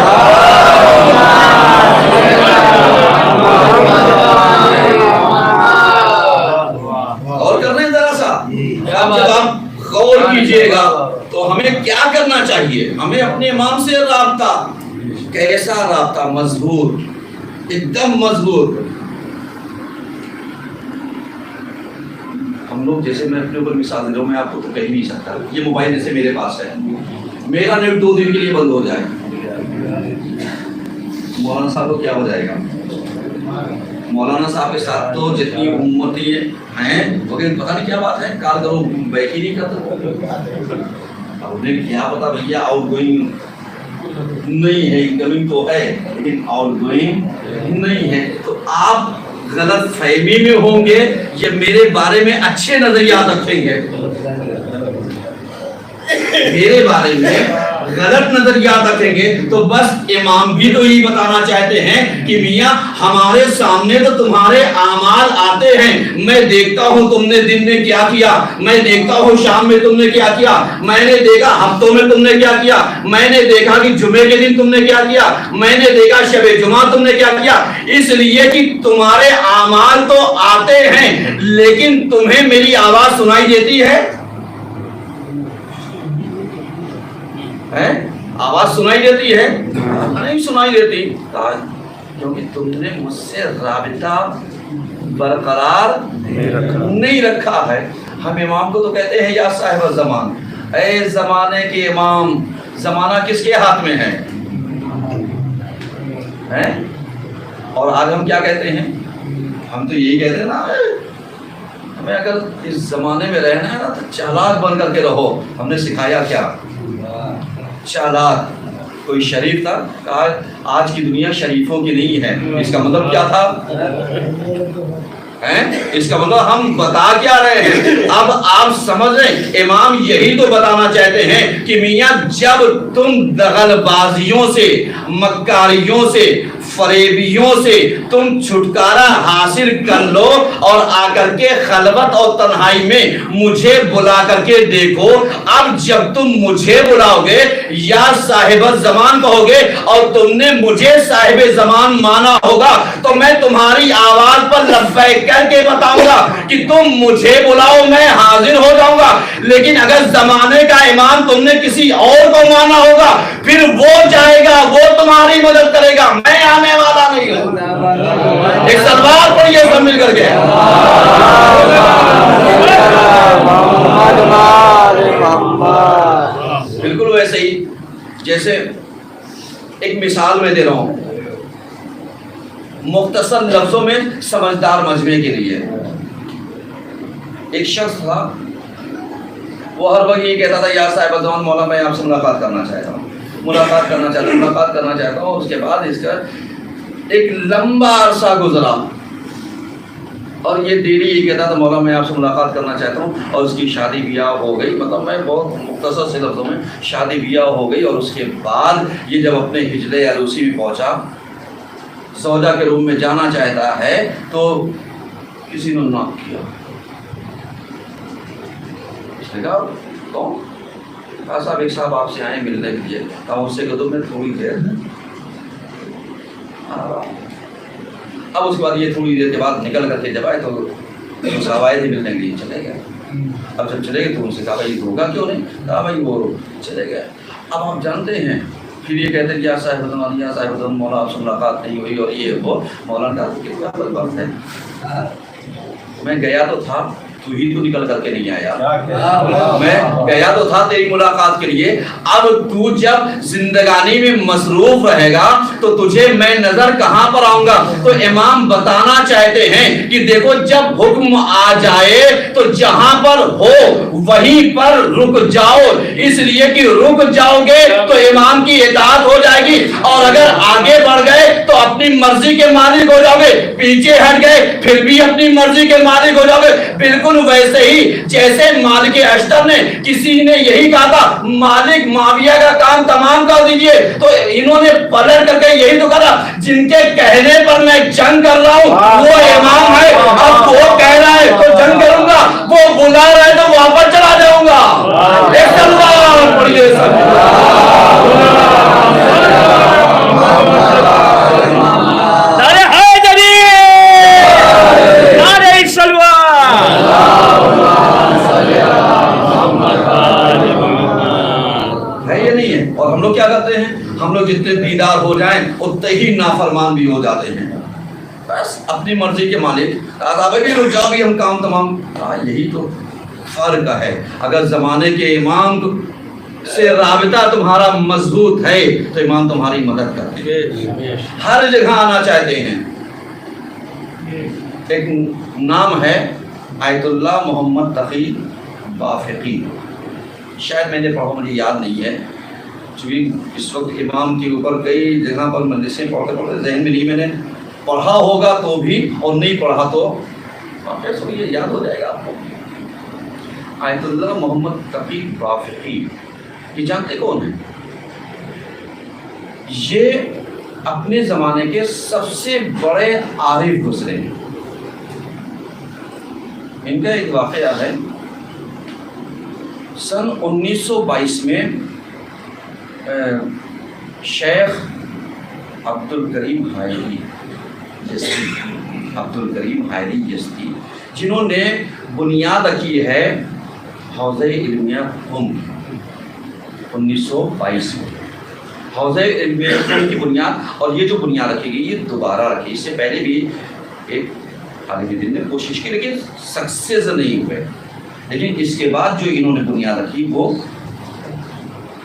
اور کرنے ذرا سا جب آپ غور کیجئے گا تو ہمیں کیا کرنا چاہیے. ہمیں اپنے امام سے رابطہ, کیسا رابطہ؟ مضبوط, ایک دم مضبوط. ہم لوگ جیسے میں اپنے اوپر مثال دے رہا ہوں, میں آپ کو تو کہہ نہیں سکتا. یہ موبائل جیسے میرے پاس ہے, میرا نیٹ 2 دن کے لیے بند ہو جائے, مولانا صاحب کو کیا ہو جائے گا؟ مولانا صاحب کے ساتھ تو جتنی امتی ہیں لیکن پتہ نہیں کیا بات ہے, کال کرو بیک ہی نہیں کرتا. انہیں کیا پتا بھیا آؤٹ گوئنگ نہیں ہے, انکمنگ تو ہے لیکن آؤٹ گوئنگ نہیں ہے. تو آپ غلط فہمی میں ہوں گے یا میرے بارے میں اچھے نظریات رکھیں گے؟ میرے بارے میں غلط نظریات رکھیں گے. تو بس امام بھی تو یہی بتانا چاہتے ہیں کہ میاں ہمارے سامنے تو تمہارے اعمال آتے ہیں, میں دیکھتا ہوں تم نے دن میں کیا کیا, میں دیکھتا ہوں شام میں تم نے کیا کیا, میں نے دیکھا ہفتوں میں تم نے کیا کیا, میں نے دیکھا کہ جمعے کے دن تم نے کیا کیا, میں نے دیکھا شب جمعہ تم نے کیا کیا. اس لیے کہ تمہارے اعمال تو آتے ہیں لیکن تمہیں میری آواز سنائی دیتی ہے؟ آواز سنائی دیتی ہے؟ نہیں سنائی دیتی, کیونکہ تم نے مجھ سے رابطہ برقرار نہیں رکھا ہے. ہم امام کو تو کہتے ہیں یا صاحب الزمان, اے زمانے کے امام. زمانہ کس کے ہاتھ میں ہے؟ اور آج ہم کیا کہتے ہیں؟ ہم تو یہی کہتے ہیں نا, ہمیں اگر اس زمانے میں رہنا ہے نا تو چالاک بن کر کے رہو. ہم نے سکھایا کیا؟ چالاک. کوئی شریف تھا, کہا آج کی دنیا شریفوں کی نہیں ہے. اس کا مطلب کیا تھا؟ اس کا مطلب ہم بتا کیا رہے ہیں؟ اب آپ سمجھ رہے, امام یہی تو بتانا چاہتے ہیں کہ میاں جب تم دغل بازیوں سے, مکاریوں سے, فریبیوں سے تم چھٹکارا حاصل کر لو اور آ کر کے خلوت اور تنہائی میں مجھے بلا کر کے دیکھو. اب جب تم مجھے بلاؤ گے یا صاحب زمان کہو گے اور تم نے مجھے صاحب زمان مانا ہوگا تو میں تمہاری آواز پر لبیک کر کے بتاؤں گا کہ تم مجھے بلاؤ, میں حاضر ہو جاؤں گا. لیکن اگر زمانے کا امام تم نے کسی اور کو مانا ہوگا پھر وہ جائے گا, وہ تمہاری مدد کرے گا, میں آنے والا نہیں ہوں. ایک سلوات پڑھیے سب مل کر کے. بالکل ویسے ہی جیسے ایک مثال میں دے رہا ہوں مختصر لفظوں میں سمجھدار مجمع کے لیے. ایک شخص تھا وہ ہر وقت یہ کہتا تھا یا صاحب زمان مولا میں آپ سے ملاقات کرنا چاہتا ہوں ملاقات کرنا چاہتا ہوں. اس کے بعد اس کا ایک لمبا عرصہ گزرا اور یہ ڈیلی یہ کہتا تھا مولا میں آپ سے ملاقات کرنا چاہتا ہوں. اور اس کی شادی بیاہ ہو گئی, مطلب میں بہت مختصر سے لفظوں میں شادی بیاہ ہو گئی. اور اس کے بعد یہ جب اپنے ہجرِ عروسی بھی پہنچا, زوجہ کے روم میں جانا چاہتا ہے تو کسی نے ناک کیا. اس نے کہا کون؟ کہا صاحب ایک صاحب آپ سے آئے ملنے کے لیے. کہا اس سے کہہ دو میں تھوڑی دیر. اب اس کے بعد یہ تھوڑی دیر کے بعد نکل کر کے جب آئے تو صاحب آئے تھے ملنے کے لیے, چلے گئے. اب جب چلے گئے تو ان سے کہا بھائی ہوگا کیوں نہیں؟ کہا بھائی وہ چلے گئے. اب آپ جانتے ہیں پھر یہ کہتے ہیں یا صاحب مولا آپ سے ملاقات نہیں ہوئی اور یہ وہ. مولانا کہا کہ بات ہے, میں گیا تو تھا تو ہی تو نکل کر کے نہیں آیا. میں گیا تو تھا تیری ملاقات کے لیے, اب تو جب زندگانی میں مصروف رہے گا تو تجھے میں نظر کہاں پر آؤں گا. تو امام بتانا چاہتے ہیں کہ دیکھو جب حکم آ جائے تو جہاں پر ہو وہیں پر رک جاؤ, اس لیے کہ رک جاؤ گے تو امام کی اطاعت ہو جائے گی. اور اگر آگے بڑھ گئے تو اپنی مرضی کے مالک ہو جاؤ گے, پیچھے ہٹ گئے پھر بھی اپنی مرضی کے مالک ہو جاؤ گے. بالکل ویسے ہی جیسے مالک اشتر نے کسی نے یہی کہا تھا مالک معاویہ کا کام تمام کر دیجئے, تو انہوں نے پلٹ کر کے یہی تو کہا جن کے کہنے پر میں جنگ کر رہا ہوں وہ امام ہے, اب وہ کہہ رہا ہے تو جنگ کروں گا, وہ بلا رہا ہے تو واپس چلا جاؤں گا. اور ہم لوگ کیا کرتے ہیں, ہم لوگ جتنے دیدار ہو جائیں اتنے ہی نافرمان بھی ہو جاتے ہیں. بس اپنی مرضی کے مالک بھی رک جاؤ گی ہم کام تمام. یہی تو فرق ہے. اگر زمانے کے امام سے رابطہ تمہارا مضبوط ہے تو امام تمہاری مدد کرتے ہیں, ہر جگہ آنا چاہتے ہیں. ایک نام ہے آیت اللہ محمد تقی بافقی, شاید میں نے پڑھا مجھے یاد نہیں ہے, چونکہ اس وقت امام کے اوپر کئی جگہ پر مجلسیں پڑھتے ذہن میں نہیں, میں نے پڑھا ہوگا تو بھی اور نہیں پڑھا تو یہ یاد ہو جائے گا آپ کو. آیت اللہ محمد تقی بافقی, یہ جانتے کون ہیں؟ یہ اپنے زمانے کے سب سے بڑے عارف گزرے ہیں. ان کا ایک واقعہ ہے, سن 1922 میں شیخ عبد الکریم حائری یزدی جنہوں نے بنیاد رکھی ہے حوزہ علمیہ قم 1922 میں. حوزہ علمیہ قم کی بنیاد, اور یہ جو بنیاد رکھی گئی یہ دوبارہ رکھی. اس سے پہلے بھی ایک عالم دین نے کوشش کی لیکن سکسیس نہیں ہوئے. لیکن اس کے بعد جو انہوں نے بنیاد رکھی وہ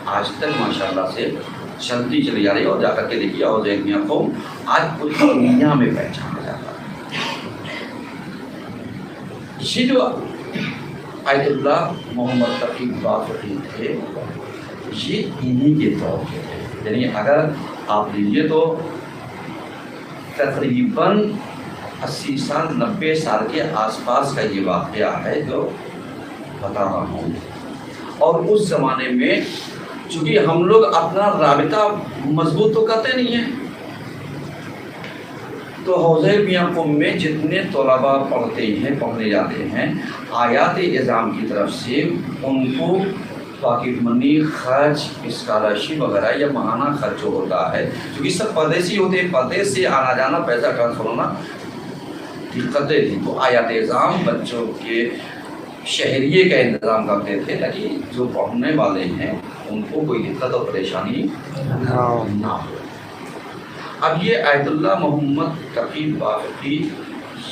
آج تک ماشاءاللہ سے چلتی چلی جا رہی ہے. اور جا کر کے دیکھیے حوزہ علمیہ قوم آج پوری دنیا میں پہچانا جاتا ہے. یہ جو آیت اللہ محمد تقی بافقی تھے یہ انہی کے دور کے تھے. یعنی اگر آپ لیجیے تو تقریباً 80 سال 90 سال کے آس پاس کا یہ واقعہ ہے جو بتا رہا ہوں. اور اس زمانے میں چونکہ ہم لوگ اپنا رابطہ مضبوط تو کرتے نہیں ہیں, تو حوزہ علمیہ قم میں جتنے طلباء پڑھتے ہیں پڑھنے جاتے ہیں آیات اعظام کی طرف سے ان کو واقف منی خرچ اسکالرشپ وغیرہ یا ماہانہ خرچ جو ہوتا ہے, کیونکہ سب پردیسی ہوتے ہیں, پردیس سے آنا جانا پیسہ ٹرانسفر ہونا دقتیں تھیں, تو آیات اعظام بچوں کے شہریے کا انتظام کرتے تھے تاکہ جو پڑھنے والے ہیں ان کو کوئی دقت اور پریشانی نہ ہو. اب یہ آیت اللہ محمد تقی بافقی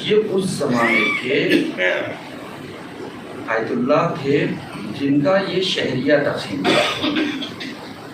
یہ اس زمانے کے آیت اللہ تھے جن کا یہ شہریہ تقسیم تھا.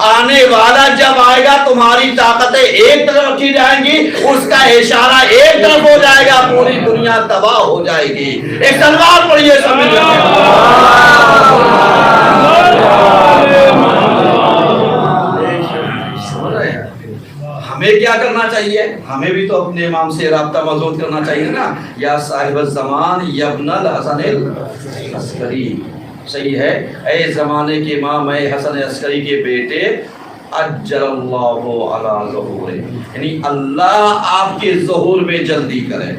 آنے والا جب آئے گا تمہاری طاقتیں ایک طرف رکھی جائیں گی, اس کا اشارہ ایک طرف ہو جائے گا, پوری دنیا تباہ ہو جائے گی. ایک تلوار پڑھیے سمجھ ہمیں کیا کرنا چاہیے؟ ہمیں بھی تو اپنے امام سے رابطہ مضبوط کرنا چاہیے نا. یا صاحب الزمان یا ابن الحسن العسکری, صحیح ہے, اے زمانے کے امام, اے حسن عسکری کے بیٹے, اجل اللہ علی ظہور, یعنی اللہ آپ کے ظہور میں جلدی کرے.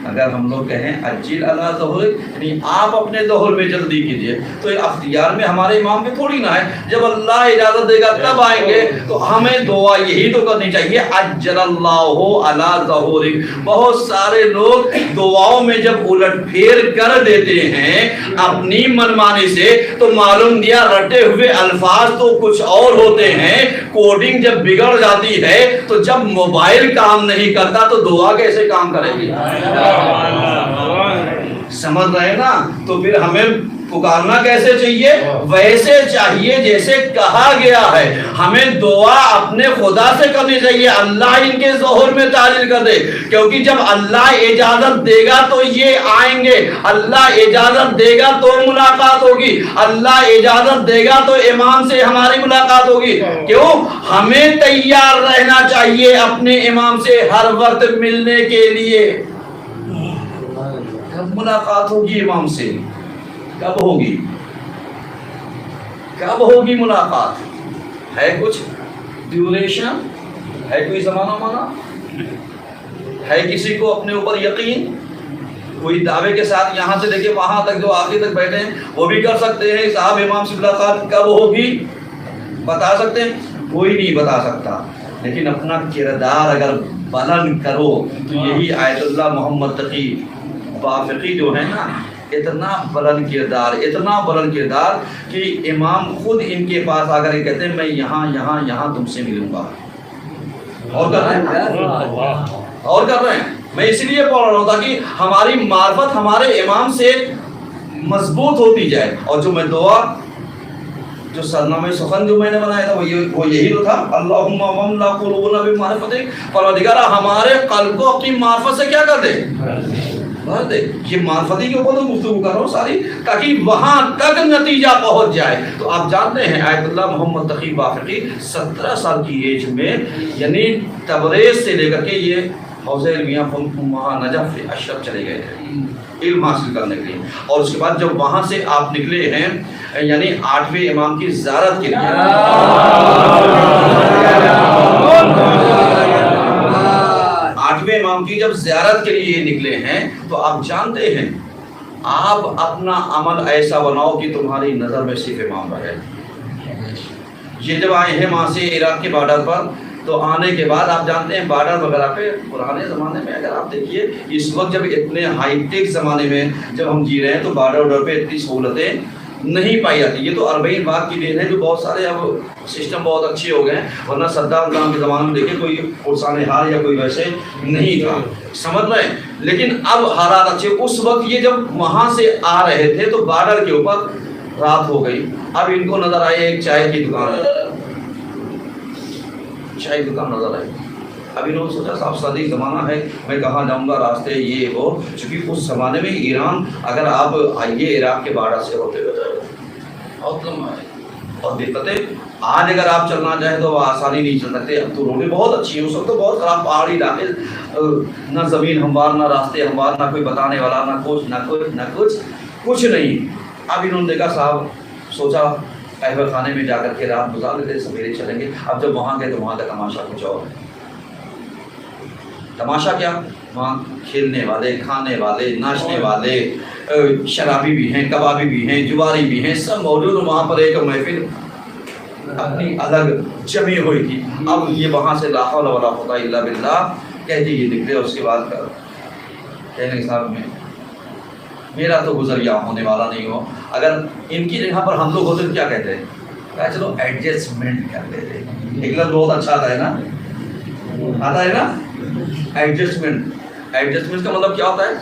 اگر ہم لوگ کہیں اجل علی ظہور, یعنی آپ اپنے ظہور میں جلدی کیجئے, تو یہ اختیار میں ہمارے امام میں تھوڑی نہ ہے. جب اللہ اجازت دے گا تب آئیں گے, تو ہمیں دعا یہی تو کرنی چاہیے, اجل اللہ علی ظہور. بہت سارے لوگ دعاؤں میں جب الٹ پھیر کر دیتے ہیں اپنی منمانی سے, تو معلوم دیا رٹے ہوئے الفاظ تو کچھ اور ہوتے ہیں. کوڈنگ جب بگڑ جاتی ہے, تو جب موبائل کام نہیں کرتا تو دعا کیسے کام کرے گی؟ سمجھ رہے نا. تو پھر ہمیں پکارنا کیسے چاہیے؟ ویسے چاہیے جیسے کہا گیا ہے. ہمیں دعا اپنے خدا سے کرنی چاہیے, اللہ ان کے ظہور میں تعجیل کر دے, کیونکہ جب اللہ اجازت دے گا تو یہ آئیں گے, اللہ اجازت دے گا تو ملاقات ہوگی, اللہ اجازت دے گا تو امام سے ہماری ملاقات ہوگی. کیوں؟ ہمیں تیار رہنا چاہیے اپنے امام سے ہر وقت ملنے کے لیے. کب ملاقات ہوگی امام سے؟ کب ہوگی؟ کب ہوگی ملاقات؟ ہے کچھ ڈیوریشن؟ ہے کوئی زمانہ مانا؟ ہے کسی کو اپنے اوپر یقین؟ کوئی دعوے کے ساتھ یہاں سے لے کے وہاں تک جو آخری تک بیٹھے ہیں وہ بھی کر سکتے ہیں صاحب امام سے ملاقات کب ہوگی بتا سکتے ہیں؟ کوئی نہیں بتا سکتا. لیکن اپنا کردار اگر بلند کرو تو یہی آیت اللہ محمد تقی وافقی جو ہے نا, اتنا بلند کردار کہ امام خود ان کے پاس آ کر کہتے ہیں میں یہاں تم سے ملوں گا. اور کر رہے ہیں میں اس لیے پڑھ رہا ہوں تاکہ ہماری معرفت ہمارے امام سے مضبوط ہوتی جائے. اور جو میں دعا جو سرنامہ سخن جو میں نے بنایا تھا وہ یہی تو تھا, اللہم وملا قلوبنا بمعرفتک, پروردگارہ ہمارے قلب کو اپنی معرفت سے کیا کر دے, بھر دے. یہ معرفتی کے اوپر تو گفتگو کر رہا ہوں ساری, تاکہ وہاں تک نتیجہ پہنچ جائے. تو آپ جانتے ہیں آیت اللہ محمد تقی وافقی 17 سال کی ایج میں, یعنی تبریز سے لے کر کے یہ حوض علمیہ وہاں نجف اشرف چلے گئے تھے علم حاصل کرنے کے لیے. اور اس کے بعد جب وہاں سے آپ نکلے ہیں یعنی 8ویں امام کی زیارت کے لیے, 8ویں امام کی جب زیارت کے لیے نکلے ہیں, تو آپ جانتے ہیں آپ اپنا عمل ایسا بناؤ کہ تمہاری نظر میں صرف امام رہے. یہ جب آئے ہیں وہاں سے عراق کے بارڈر پر, تو آنے کے بعد آپ جانتے ہیں بارڈر وغیرہ پہ پرانے زمانے میں اگر آپ دیکھیے, اس وقت جب اتنے ہائی ٹیک زمانے میں جب ہم جی رہے ہیں, تو بارڈر پہ اتنی سہولتیں نہیں پائی جاتی. یہ تو 40 باغ کی دین ہے, جو بہت سارے اب سسٹم بہت اچھے ہو گئے ہیں, ورنہ صدام خان کے زمانے میں دیکھیں کوئی پرسان حال یا کوئی ویسے نہیں تھا, سمجھ رہے ہیں. لیکن اب حالات اچھے. اس وقت یہ جب وہاں سے آ رہے تھے تو بارڈر کے اوپر رات ہو گئی. اب ان کو نظر آئی ایک چائے کی دکان, چائے کی دکان نظر آئی. اب انہوں نے سوچا صاحب صدیق زمانہ ہے, میں کہاں جاؤں گا, راستے یہ وہ, چونکہ اس زمانے میں ایران اگر آپ آئیے عراق کے بارڈر سے ہوتے ہوئے بہت لمبا ہے اور دقتیں. آج اگر آپ چلنا چاہیں تو وہ آسانی نہیں چل سکتے. اب تو روڈیں بہت اچھی ہیں, اس وقت تو بہت خراب پہاڑی علاقے, نہ زمین ہموار, نہ راستے ہموار, نہ کوئی بتانے والا, نہ کچھ نہیں. اب انہوں نے دیکھا صاحب, سوچا قہوہ خانے میں جا کر کے رات گزار لیتے, سویرے چلیں گے. اب جب وہاں گئے تو وہاں کا تماشا کچھ اور ہے. تماشا کیا؟ وہاں کھیلنے والے, کھانے والے, ناچنے والے, شرابی بھی ہیں, کبابی بھی ہیں, جواری بھی ہیں, سب موجود. وہاں پر ایک محفل اپنی الگ جمی ہوئی تھی. اب یہ وہاں سے لا حول ولا قوت الا باللہ کہتے یہ نکلے. اس کے بعد کہنے صاحب میرا تو گزریا ہونے والا نہیں ہو. اگر ان کی جگہ پر ہم لوگ ہوتے تو کیا کہتے ہیں, کہا چلو ایڈجسٹمنٹ کر لیتے. ایک لفظ بہت اچھا آتا ہے نا, ایڈجسٹمنٹ کا مطلب کیا ہوتا ہے؟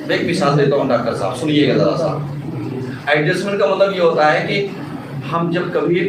میں ایک مثال دیتا ہوں ڈاکٹر صاحب, سنیے گا ذرا سا. ایڈجسٹمنٹ کا مطلب یہ ہوتا ہے کہ ہم جب کبھی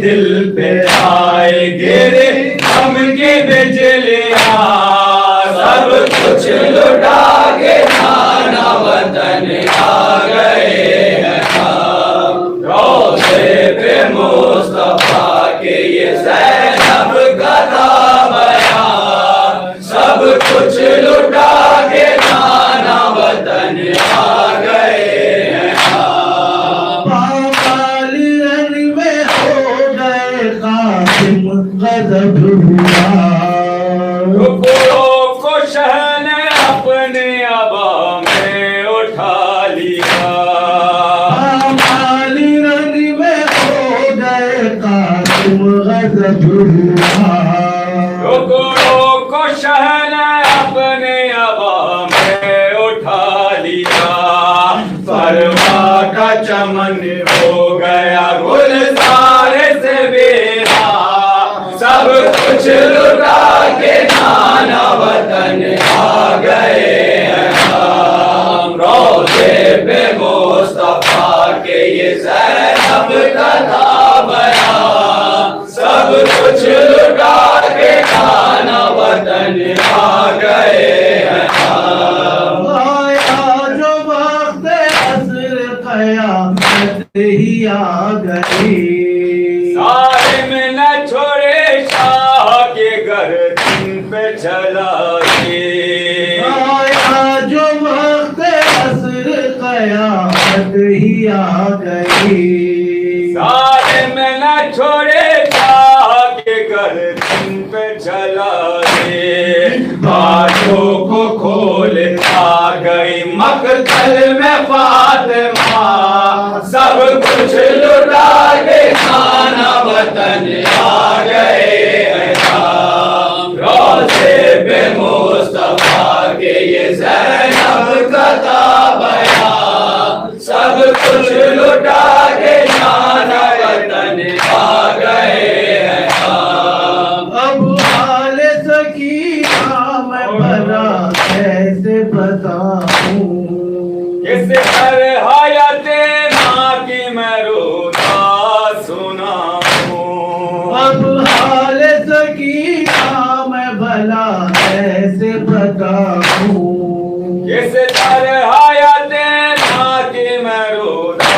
دل پہ آئے گرے ہم کی بجلیاں سب کچھ لٹا کے نانا وطن آ گئے ہیں ہم روضے پہ مصطفیٰ کے یہ زینب کا تھا بیان سب کچھ لٹا کے نانا وطن آ گئے ہیں ہم پامال رنگ میں ہو گئے قاسم غضب ہوا رکوعوں کو شہ نے اپنے ابا میں اٹھا لیا پامال رنگ میں ہو گئے قاسم غضب ہوا رکوعوں کو شہ نے اپنے ابا میں اٹھا لیا فرما کا چمن ہو گیا گلزار سے بینا سب کچھ لٹا کے نانا وطن آ گئے ہیں ہم روضے پہ مصطفیٰ کے یہ زینب کا تھا بیان سب کچھ لٹا کے نانا وطن آ گئے ہیں ہم آیا جو وقت عصر قیامت ہی آ گئی ظالم نہ چھوڑے شاہ کے گردن پہ چلائے آیا جو وقت عصر قیامت ہی آ گئی ظالم نہ چھوڑے شاہ کے گردن پہ چلائے باتوں کو کھول آ گئی مقتل میں فاطمہ سب کچھ لٹا کے نانا وطن آ گئے ہیں ہم روضے پہ مصطفیٰ کے یہ زینب کا تھا بیان سب کچھ لٹا کے نانا وطن آ گئے ہیں ہم اب حال سکینہ میں بھلا کیسے بتاؤں کس پر حیات ماں کی میں روتا سناؤں اب حال سکینہ میں بھلا کیسے بتاؤں کس پر حیات ماں کی میں روتا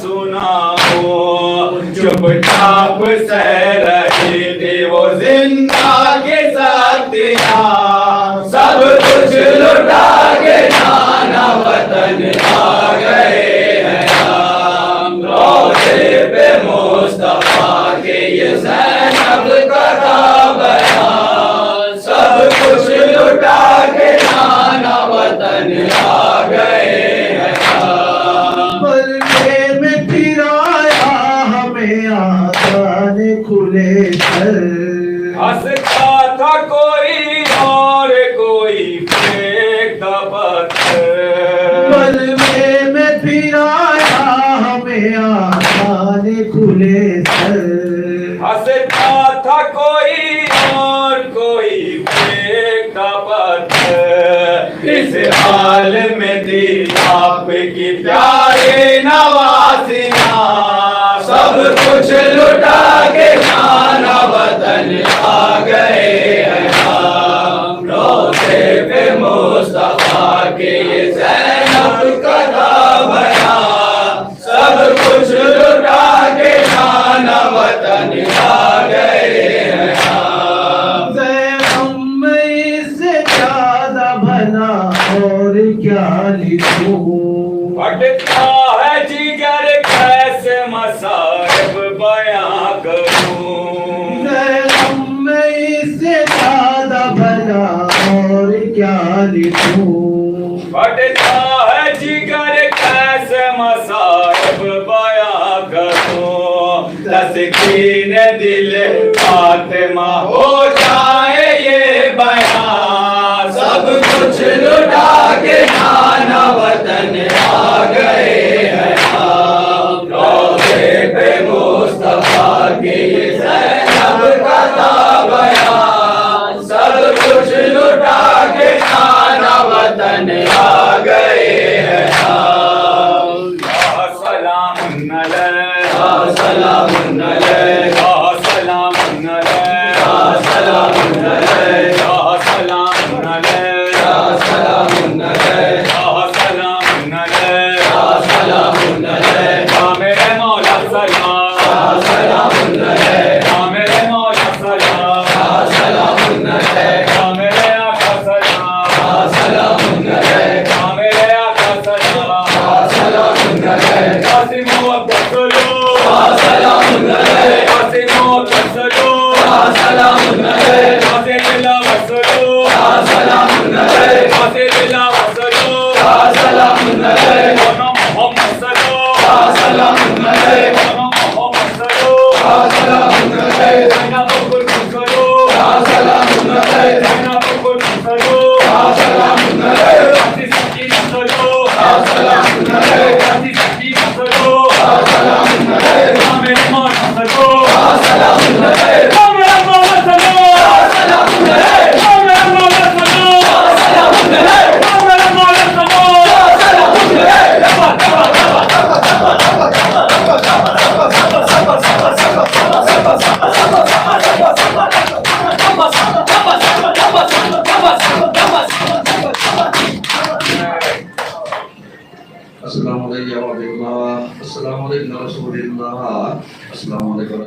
سناؤں چپ چاپ سہ رہی تھی وہ زندہ کے ساتھیاں سب کچھ لٹا کے نانا وطن آ گئے ہیں ہم روضے پہ مصطفیٰ کے یہ زینب کا تھا بیان سب کچھ لٹا کے نانا وطن آ گئے ہیں ہم پردے میں پھرایا ہمیں آسان کھلے سر ہنستا تھا کوئی اور کوئی پھینکتا پتھر ملبے میں پھرایا ہمیں آسان کھلے سر ہنستا تھا کوئی اور کوئی پھینکتا پتھر اس حال میں دی آپ کی پیارے نوازیاں سب کچھ لٹا کے نانا وطن آ گئے ہیں ہم روضے پہ مصطفیٰ کے یہ زینب کا تھا بیان سب کچھ لٹا کے نانا وطن آ گئے ہیں ہم زینب میں اس سے زیادہ بھلا اور کیا لکھوں پھٹتا ہے جگر کیسے مصائب بیان کروں زینب میں اس سے زیادہ بھلا اور کیا لکھوں پھٹتا ہے جگر کیسے مصائب بیان کروں تسکین دل فاطمہ ہو جائے یہ بیان سب کچھ لٹا کے نانا وطن آ گئے ہیں ہم روضے پہ مصطفیٰ کے یہ زینب کا تھا بیان سب کچھ لٹا کے نانا وطن آ گئے ہیں ہم سلام علی سلام علیک سلام علیک سلام علیک سلام علیک سلام علیک سلام علیک سلام علیک میرے مولا سلام سلام علیک میرے مولا سلام سلام علیک میرے آقا سلام سلام علیک میرے آقا سلام سلام علیک قاسم و عبدالسلام سلام علیک قاسم و عبدالسلام سلام علیک قاسم اللہ وسلام سلام علیک قاسم اللہ وسلام سلام علیک محمد سلام سلام علیک محمد سلام سلام علیک زینب السلام سلام علیک زینب السلام سلام علیک قاسم سکینہ سلام سلام علیک قاسم سکینہ سلام سلام علیک میرے مولا سلام سلام علیک میرے مولا سلام سلام علیک میرے مولا سلام سلام علیک میرے مولا سلام السلام علیکم و رحمۃ اللہ، السلام علیکم رسول اللہ، السلام علیکم